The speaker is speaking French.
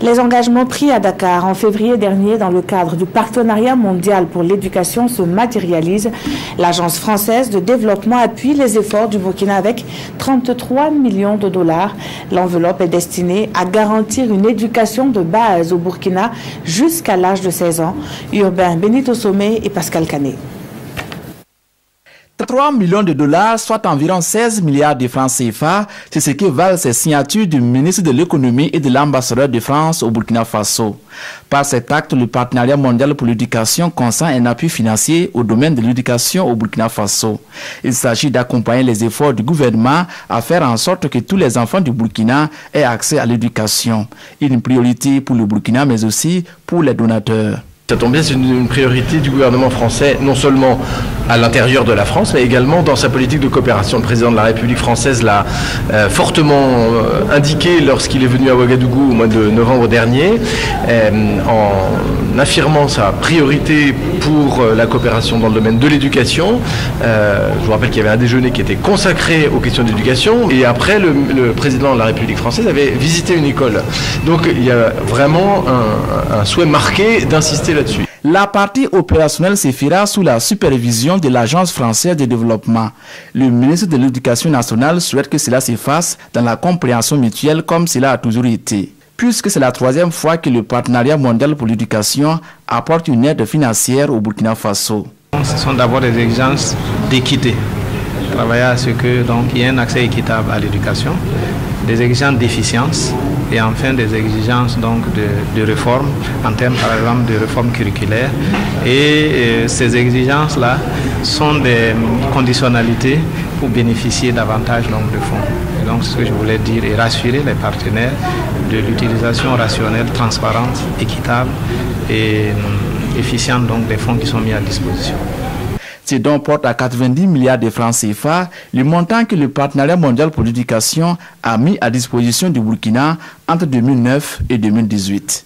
Les engagements pris à Dakar en février dernier dans le cadre du partenariat mondial pour l'éducation se matérialisent. L'Agence française de développement appuie les efforts du Burkina avec 33 millions de dollars. L'enveloppe est destinée à garantir une éducation de base au Burkina jusqu'à l'âge de 16 ans. Urbain Benito Somé et Pascal Canet. 3 millions de dollars, soit environ 16 milliards de francs CFA, c'est ce que valent ces signatures du ministre de l'économie et de l'ambassadeur de France au Burkina Faso. Par cet acte, le partenariat mondial pour l'éducation consent un appui financier au domaine de l'éducation au Burkina Faso. Il s'agit d'accompagner les efforts du gouvernement à faire en sorte que tous les enfants du Burkina aient accès à l'éducation. Une priorité pour le Burkina, mais aussi pour les donateurs. Ça tombe bien, c'est une priorité du gouvernement français, non seulement à l'intérieur de la France, mais également dans sa politique de coopération. Le président de la République française l'a fortement indiqué lorsqu'il est venu à Ouagadougou au mois de novembre dernier, en affirmant sa priorité pour la coopération dans le domaine de l'éducation. Je vous rappelle qu'il y avait un déjeuner qui était consacré aux questions d'éducation, et après, le président de la République française avait visité une école. Donc il y a vraiment un souhait marqué d'insister là-dessus. La partie opérationnelle se fera sous la supervision de l'Agence française de développement. Le ministre de l'Éducation nationale souhaite que cela se fasse dans la compréhension mutuelle comme cela a toujours été. Puisque c'est la troisième fois que le partenariat mondial pour l'éducation apporte une aide financière au Burkina Faso. Ce sont d'abord des exigences d'équité. Travailler à ce que il y ait un accès équitable à l'éducation, des exigences d'efficience et enfin des exigences de réforme en termes par exemple de réforme curriculaire. Et ces exigences-là sont des conditionnalités pour bénéficier davantage de fonds. Et donc ce que je voulais dire est rassurer les partenaires de l'utilisation rationnelle, transparente, équitable et efficiente des fonds qui sont mis à disposition. Ce don porte à 90 milliards de francs CFA, le montant que le partenariat mondial pour l'éducation a mis à disposition du Burkina entre 2009 et 2018.